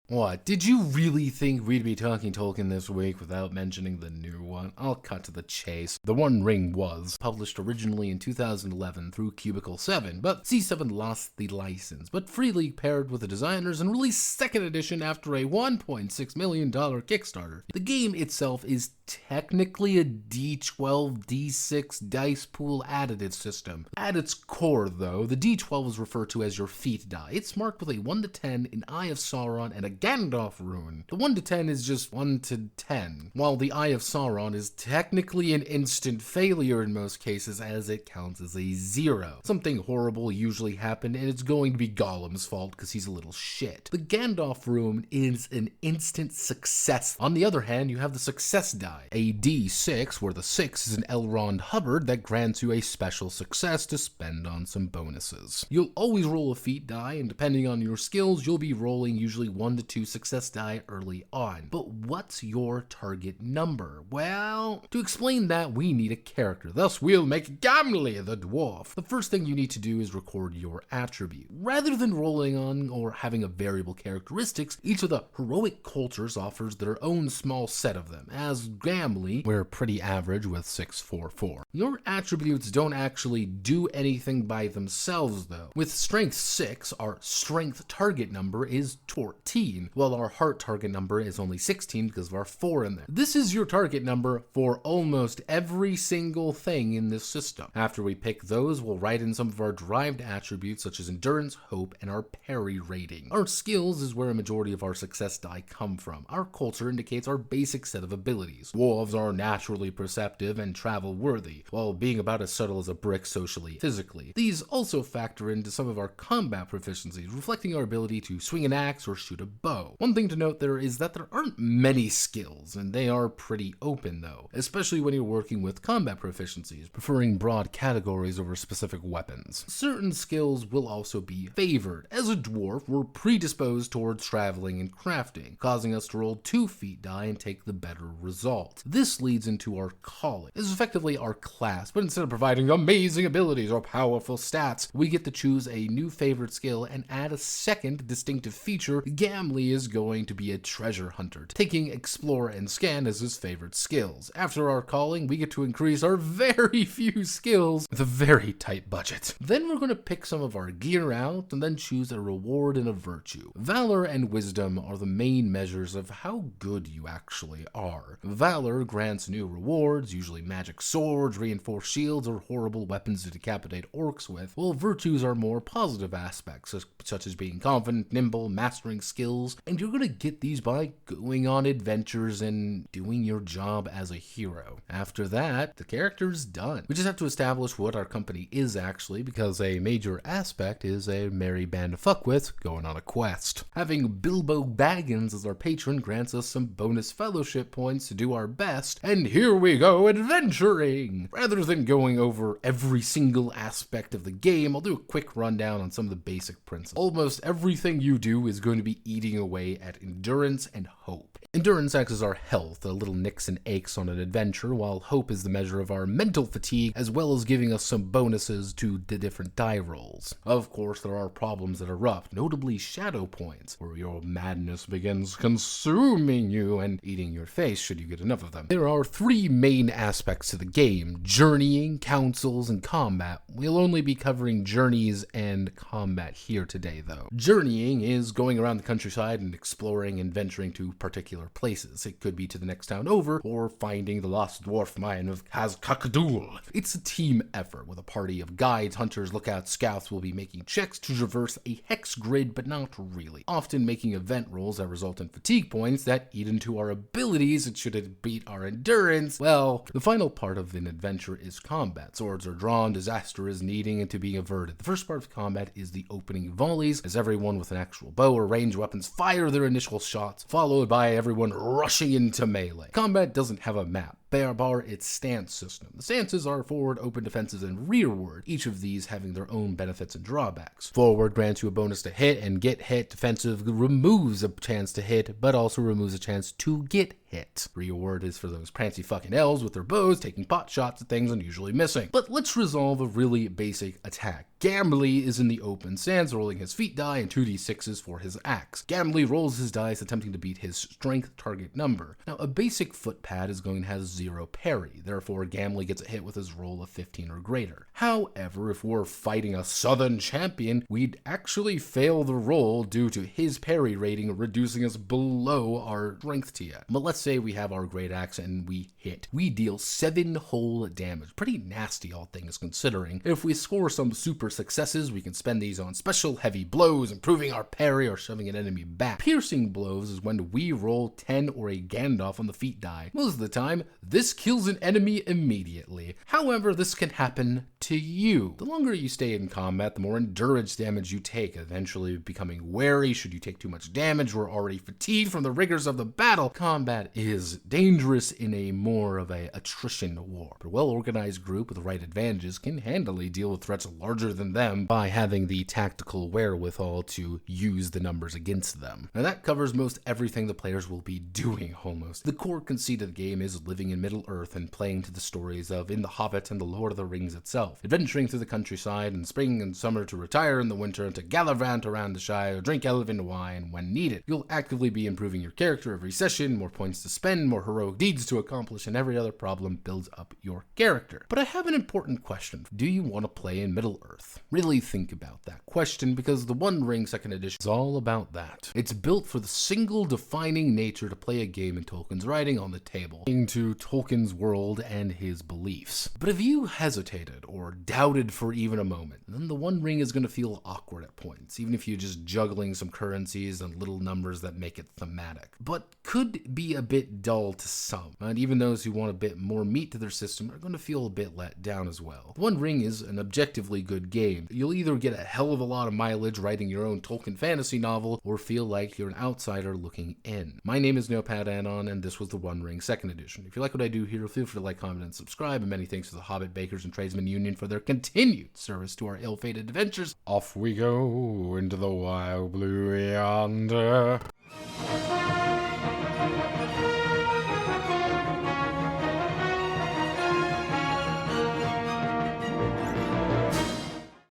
What, did you really think we'd be talking Tolkien this week without mentioning the new one? I'll cut to the chase. The One Ring was published originally in 2011 through Cubicle 7, but C7 lost the license, but freely paired with the designers and released second edition after a $1.6 million Kickstarter. The game itself is technically a D12, D6 dice pool additive system. At its core, though, the D12 is referred to as your feat die. It's marked with a 1 to 10, an Eye of Sauron, and a Gandalf rune. The 1 to 10 is just 1 to 10, while the Eye of Sauron is technically an instant failure in most cases as it counts as a 0. Something horrible usually happened, and it's going to be Gollum's fault because he's a little shit. The Gandalf rune is an instant success. On the other hand, you have the success die, a D6, where the 6 is an L. Ron Hubbard that grants you a special success to spend on some bonuses. You'll always roll a feat die, and depending on your skills, you'll be rolling usually 1 to 2 success die early on. But what's your target number? Well, to explain that, we need a character. Thus, we'll make Gimli the dwarf. The first thing you need to do is record your attribute. Rather than rolling on or having a variable characteristics, each of the heroic cultures offers their own small set of them. As Gimli, we're pretty average with 644. Your attributes don't actually do anything by themselves, though. With strength 6, our strength target number is 14, while our heart target number is only 16 because of our 4 in there. This is your target number for almost every single thing in this system. After we pick those, we'll write in some of our derived attributes such as endurance, hope, and our parry rating. Our skills is where a majority of our success die come from. Our culture indicates our basic set of abilities. Dwarves are naturally perceptive and travel worthy, while being about as subtle as a brick socially, physically. These also factor into some of our combat proficiencies, reflecting our ability to swing an axe or shoot a bow. One thing to note there is that there aren't many skills, and they are pretty open though, especially when you're working with combat proficiencies, preferring broad categories over specific weapons. Certain skills will also be favored. As a dwarf, we're predisposed towards traveling and crafting, causing us to roll 2 feat die and take the better result. This leads into our calling. This is effectively our class, but instead of providing amazing abilities or powerful stats, we get to choose a new favorite skill and add a second distinctive feature. Gimli is going to be a treasure hunter, taking explore and scan as his favorite skills. After our calling, we get to increase our very few skills with a very tight budget. Then we're going to pick some of our gear out and then choose a reward and a virtue. Valor and wisdom are the main measures of how good you actually are. Valor grants new rewards, usually magic swords, reinforced shields, or horrible weapons to decapitate orcs with, while virtues are more positive aspects, such as being confident, nimble, mastering skills, and you're going to get these by going on adventures and doing your job as a hero. After that, the character's done. We just have to establish what our company is actually, because a major aspect is a merry band of fuckwits going on a quest. Having Bilbo Baggins as our patron grants us some bonus fellowship points to do our best, and here we go adventuring! Rather than going over every single aspect of the game, I'll do a quick rundown on some of the basic principles. Almost everything you do is going to be eating away at endurance and hope. Endurance acts as our health, the little nicks and aches on an adventure, while hope is the measure of our mental fatigue, as well as giving us some bonuses to the different die rolls. Of course, there are problems that erupt, notably shadow points, where your madness begins consuming you and eating your face should you get enough of them. There are 3 main aspects to the game: journeying, councils, and combat. We'll only be covering journeys and combat here today, though. Journeying is going around the countryside and exploring and venturing to particular places. It could be to the next town over, or finding the lost dwarf mine of Khaz-Khadul. It's a team effort, with a party of guides, hunters, lookouts, scouts will be making checks to traverse a hex grid, but not really. Often making event rolls that result in fatigue points that eat into our abilities, and should it beat our endurance, well, the final part of an adventure is combat. Swords are drawn, disaster is needing and to be averted. The first part of combat is the opening volleys, as everyone with an actual bow or ranged weapons fire their initial shots, followed by everyone rushing into melee. Combat doesn't have a map, bar its stance system. The stances are forward, open defenses, and rearward, each of these having their own benefits and drawbacks. Forward grants you a bonus to hit and get hit. Defensive removes a chance to hit, but also removes a chance to get hit. Rearward is for those prancy fucking elves with their bows taking pot shots at things and usually missing. But let's resolve a really basic attack. Gimli is in the open sands rolling his feat die and 2d6s for his axe. Gimli rolls his dice attempting to beat his strength target number. Now, a basic footpad is going to have 0 parry, therefore Gimli gets a hit with his roll of 15 or greater. However, if we're fighting a southern champion, we'd actually fail the roll due to his parry rating reducing us below our strength tier. But let's say we have our great axe and we hit. We deal 7 whole damage. Pretty nasty, all things considering. If we score some super successes, we can spend these on special heavy blows, improving our parry, or shoving an enemy back. Piercing blows is when we roll 10 or a Gandalf on the feat die. Most of the time, this kills an enemy immediately. However, this can happen to you. The longer you stay in combat, the more endurance damage you take, eventually becoming wary should you take too much damage or already fatigued from the rigors of the battle. Combat is dangerous in a more of a attrition war, but a well-organized group with the right advantages can handily deal with threats larger than them by having the tactical wherewithal to use the numbers against them. Now that covers most everything the players will be doing almost. The core conceit of the game is living in Middle-earth and playing to the stories of In the Hobbit and The Lord of the Rings itself, adventuring through the countryside in spring and summer to retire in the winter and to gallivant around the Shire, drink elven wine when needed. You'll actively be improving your character every session, more points to spend, more heroic deeds to accomplish, and every other problem builds up your character. But I have an important question. Do you want to play in Middle-earth? Really think about that question, because the One Ring 2nd Edition is all about that. It's built for the single defining nature to play a game in Tolkien's writing on the table, into Tolkien's world and his beliefs. But if you hesitated or doubted for even a moment, then the One Ring is going to feel awkward at points, even if you're just juggling some currencies and little numbers that make it thematic. But could be a bit dull to some, and even those who want a bit more meat to their system are going to feel a bit let down as well. The One Ring is an objectively good game. You'll either get a hell of a lot of mileage writing your own Tolkien fantasy novel, or feel like you're an outsider looking in. My name is Notepad, and this was the One Ring 2nd Edition. If you like what I do here, feel free to like, comment, and subscribe, and many thanks to the Hobbit Bakers and Tradesmen Union for their continued service to our ill-fated adventures. Off we go into the wild blue yonder.